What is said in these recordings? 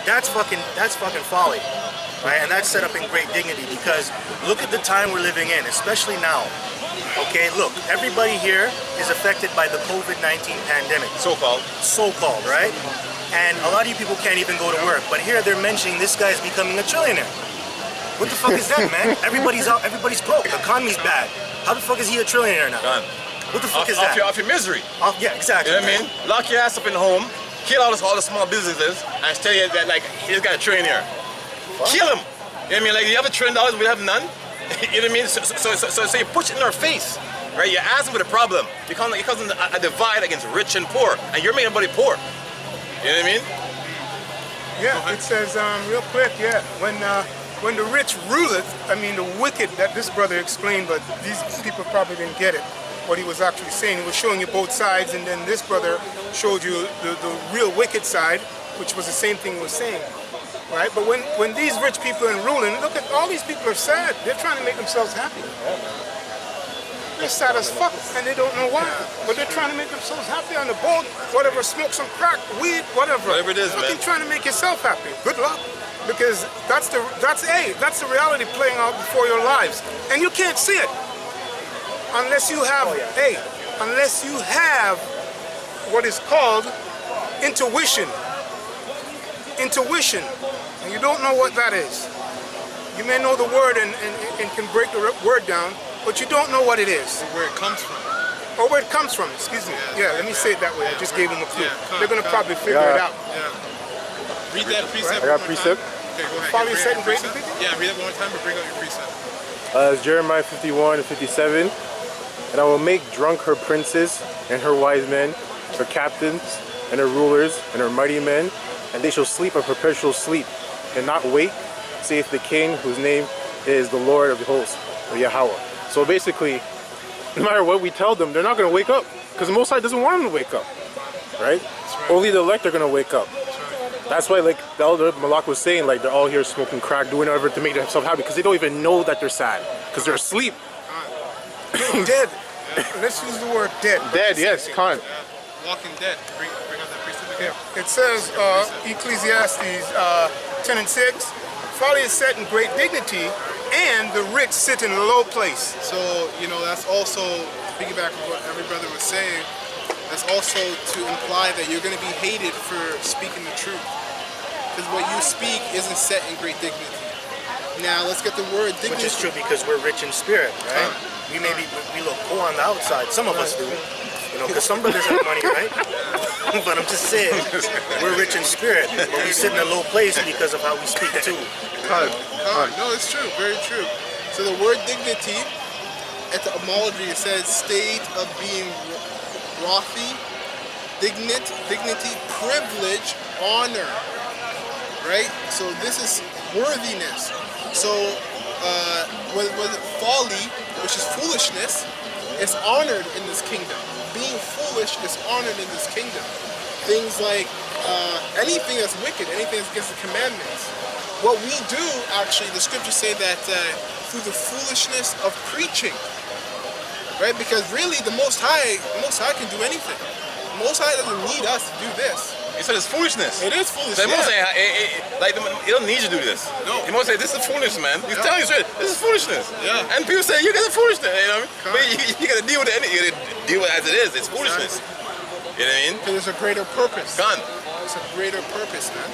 that's fucking folly, right? And that's set up in great dignity because look at the time we're living in, especially now. Okay, look, everybody here is affected by the COVID-19 pandemic. So-called, right? And a lot of you people can't even go to work, but here they're mentioning this guy's becoming a trillionaire. What the fuck is that, man? Everybody's out, everybody's broke, the economy's bad. How the fuck is he a trillionaire now? Gone. What the fuck is that? Off your misery. Yeah, exactly. You know what I mean? Lock your ass up in the home, kill all the small businesses, and tell you that like he's got a trillionaire. Kill him. You know what I mean? Like you have $1 trillion, we have none. You know what I mean? So you push it in our face, right? You ask them with a problem. You cause a divide against rich and poor, and you're making everybody poor. You know what I mean? Yeah, it says real quick. Yeah, when the rich ruleth, I mean the wicked. That this brother explained, but these people probably didn't get it. What he was actually saying, he was showing you both sides, and then this brother showed you the real wicked side, which was the same thing he was saying. Right? But when these rich people are ruling, look at all these people are sad. They're trying to make themselves happy. They're sad as fuck, and they don't know why. But they're trying to make themselves happy on the boat, whatever, smoke some crack, weed, whatever. Whatever it is, man. You're trying to make yourself happy. Good luck. Because that's the reality playing out before your lives. And you can't see it. Unless you have, unless you have what is called intuition. Intuition, and you don't know what that is. You may know the word and can break the word down, but you don't know what it is. Where it comes from. Or where it comes from, excuse me. Yeah, let me say it that way. I just gave them a clue. They're going to probably figure it out. Yeah. Read that precept. I got precept. Okay, go ahead. Follow your set and break the Yeah, read it one more time, but bring out your precept. It's Jeremiah 51 and 57. And I will make drunk her princes and her wise men, her captains and her rulers and her mighty men, and they shall sleep a perpetual sleep, and not wake, saith the King, whose name is the Lord of the hosts, or Yahweh. So basically, no matter what we tell them, they're not going to wake up, because the Most High doesn't want them to wake up, right? Only the elect are going to wake up. That's why, like the elder Malak was saying, like they're all here smoking crack, doing whatever to make themselves happy, because they don't even know that they're sad, because they're asleep. Dead. Let's use the word dead. Dead, yes, Khan. Walking dead. Bring out that precept again. It says, Ecclesiastes 10 and 6, folly is set in great dignity, and the rich sit in a low place. So, you know, that's also, piggyback on what every brother was saying, that's also to imply that you're going to be hated for speaking the truth. Because what you speak isn't set in great dignity. Now, let's get the word dignity. Which is true because we're rich in spirit, right? We look poor on the outside. Some of us do. You know, because some brothers have money, right? But I'm just saying, we're rich in spirit, but we sit in a low place because of how we speak too. No, it's true, very true. So the word dignity, etymology, it says state of being wrathy, dignity, privilege, honor, right? So this is worthiness. So was it folly, which is foolishness, is honored in this kingdom. Being foolish is honored in this kingdom. Things like anything that's wicked, anything that's against the commandments. What we do, actually, the scriptures say that through the foolishness of preaching, right? Because really, the Most High can do anything. The Most High doesn't need us to do this. He said it's foolishness. It is foolishness. So he must say, he don't need you to do this. No. He must say, this is foolishness, man. He's telling you straight, this is foolishness. Yeah. And people say, you guys are foolishness. You know what I mean? But you got to deal with it. You got to deal with it as it is. It's foolishness. You know what I mean? Because there's a greater purpose. Gone. It's a greater purpose, man.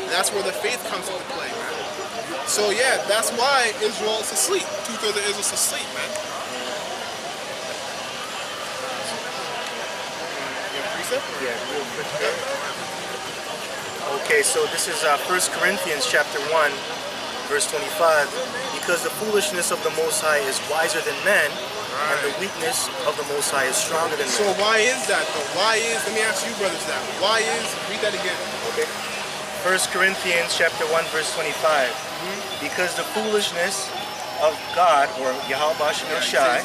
And that's where the faith comes into play, man. So yeah, that's why Israel is asleep. 2/3 of Israel's asleep, man. Yeah, real quick. Okay, so this is 1 Corinthians chapter 1, verse 25. Because the foolishness of the Most High is wiser than men, and the weakness of the Most High is stronger than men. So why is that though? Why is, let me ask you brothers that, why is, read that again. Okay. 1 Corinthians chapter 1, verse 25. Because the foolishness of God, or Yahweh Shai,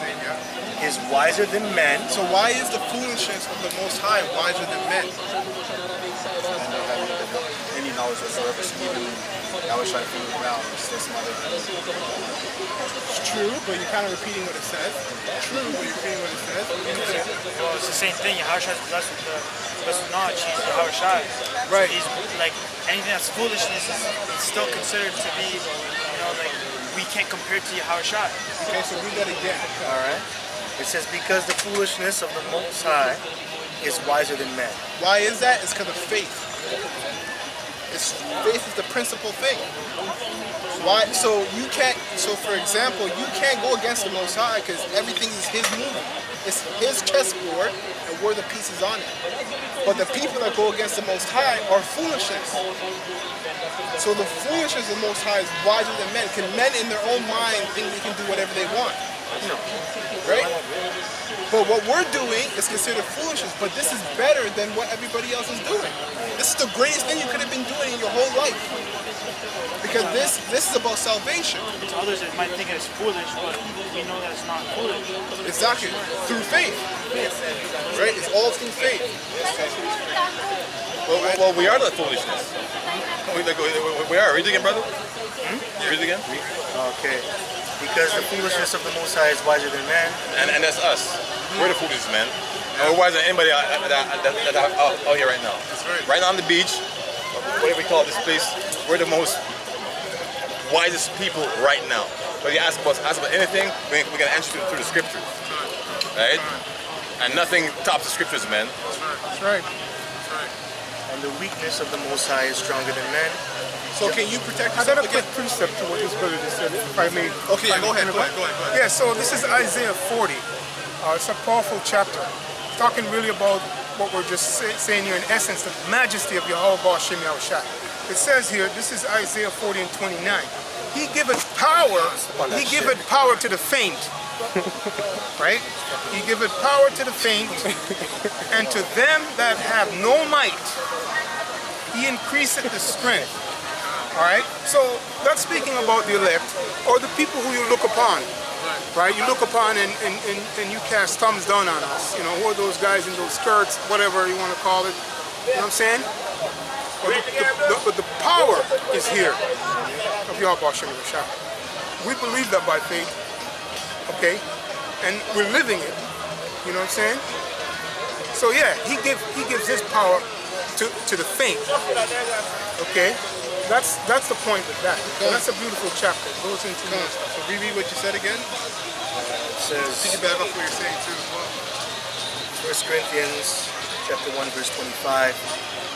is wiser than men. So why is the foolishness of the Most High wiser than men? Any knowledge whatsoever, so even I was trying to figure it out. There's some other things. It's true, but you're kind of repeating what it says. True, but you're repeating what it says. Well, it's the same thing. Yahushua is blessed with knowledge. He's Yahushua. Right. So he's like anything that's foolishness is still considered to be, like we can't compare it to Yahushua. Okay, so read that again. All right. It says, because the foolishness of the Most High is wiser than men. Why is that? It's because of faith. Faith is the principal thing. Why? So you can't. So for example, you can't go against the Most High because everything is His movie. It's His chessboard, and we're the pieces on it. But the people that go against the Most High are foolishness. So the foolishness of the Most High is wiser than men. Can men in their own mind think they can do whatever they want? No. Right? But what we're doing is considered foolishness, but this is better than what everybody else is doing. This is the greatest thing you could have been doing in your whole life. Because this is about salvation. To others, it might think it's foolish, but we know that it's not foolish. Exactly. Through faith. Right? It's all through faith. Well, we are the foolishness. We are. Read it again, brother. Read it again. Okay. Because the foolishness of the Most High is wiser than man. And that's us. We're the foolish men. And we're wiser than anybody out here right now. Right now on the beach, whatever we call this place, we're the most wisest people right now. So you ask about anything, we're going to answer through the scriptures. Right? And nothing tops the scriptures, man. That's right. And the weakness of the Most High is stronger than men. So can you protect I got yourself a quick against... precept to what this brother just said, if I may. Okay, yeah, go ahead. Yeah, so this is Isaiah 40. It's a powerful chapter, talking really about what we're just saying here, in essence, the majesty of Yahweh Ba'ashem Yahushua. It says here, this is Isaiah 40 and 29. He giveth power to the faint. Right? He giveth power to the faint, and to them that have no might, He increaseth the strength. All right, so that's speaking about the elect or the people who you look upon, right? You look upon and you cast thumbs down on us. Who are those guys in those skirts, whatever you want to call it? You know what I'm saying? But the power is here of Yahweh Ba'ashem Yahushua. We believe that by faith, okay, and we're living it. You know what I'm saying? So yeah, He gives His power to the faint. Okay. That's the point of that. So that's a beautiful chapter. It goes into more stuff. So reread what you said again. It says, Piggyback off what you're saying too as well. 1 Corinthians chapter 1, verse 25.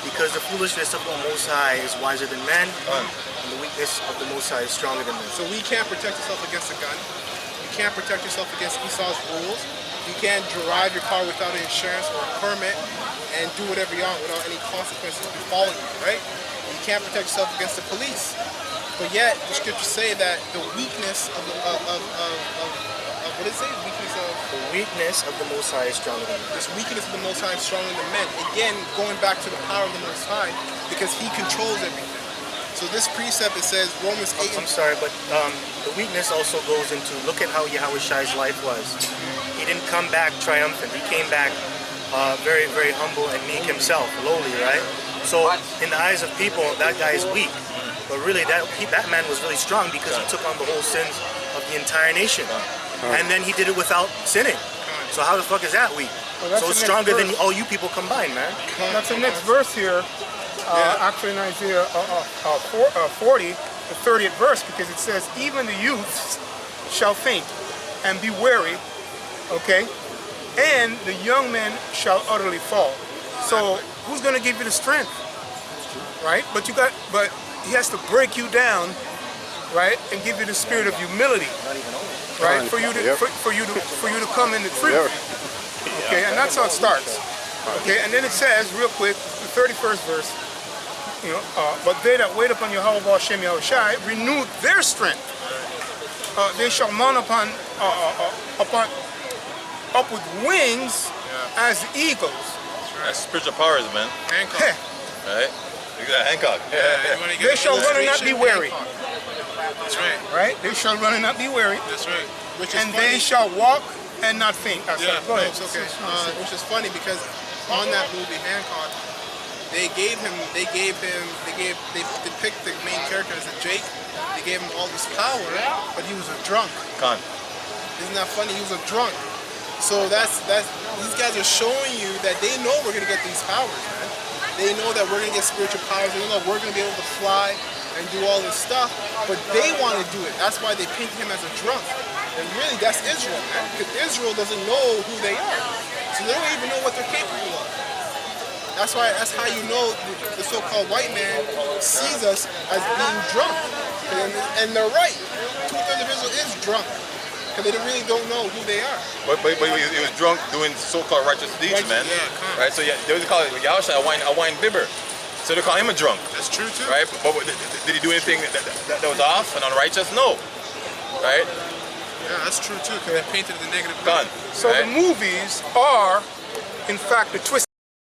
Because the foolishness of the Most High is wiser than men, and the weakness of the Most High is stronger than men. So we can't protect yourself against a gun. You can't protect yourself against Esau's rules. You can't drive your car without an insurance or a permit and do whatever you want without any consequences befalling you, right? You can't protect yourself against the police. But yet, the scriptures say that the weakness of what is it? The weakness of the Most High is stronger than men. This weakness of the Most High is stronger than men. Again, going back to the power of the Most High, because He controls everything. So this precept, it says, Romans 8. I'm sorry, but the weakness also goes into, look at how Yahweh Shai's life was. He didn't come back triumphant. He came back very, very humble and meek himself, lowly, right? So in the eyes of people, that guy is weak. But really, that man was really strong because he took on the whole sins of the entire nation. And then he did it without sinning. So how the fuck is that weak? Well, so it's stronger than all you people combined, man. That's the next verse here. Actually in Isaiah 40, the 30th verse, because it says, even the youths shall faint and be weary, okay? And the young men shall utterly fall. So who's going to give you the strength, right? But He has to break you down, right, and give you the spirit of humility, right, for you to come in the truth. Okay, and that's how it starts. Okay, and then it says real quick, the 31st verse. But they that wait upon Yahweh Ba'ashem Yahushua renew their strength. They shall mount up with wings as eagles. That's spiritual powers, man. Hancock. Right? You got Hancock. They shall run and not be weary. That's right. Right? They shall run and not be weary. That's right. And they shall walk and not faint. Go ahead. It's okay. Which is funny because on that movie, Hancock, they depict the main character as a Jake. They gave him all this power, but he was a drunk. Con. Isn't that funny? He was a drunk. So that's these guys are showing you that they know we're gonna get these powers, man. They know that we're gonna get spiritual powers. They know that we're gonna be able to fly and do all this stuff, but they want to do it. That's why they painted him as a drunk. And really, that's Israel, man. Because Israel doesn't know who they are, so they don't even know what they're capable of. That's how you know the so-called white man sees us as being drunk. And they're right. 2/3 of Israel is drunk. Because they really don't know who they are. But he was drunk doing so-called righteous deeds, man. Yeah, come on. Right? So yeah, they would call it Yahushua a wine bibber. So they call him a drunk. That's true too. Right? But did he do anything that was off and unrighteous? No. Right? Yeah, that's true too. Because they painted the negative. Gone. So right? the movies are, in fact, the twist.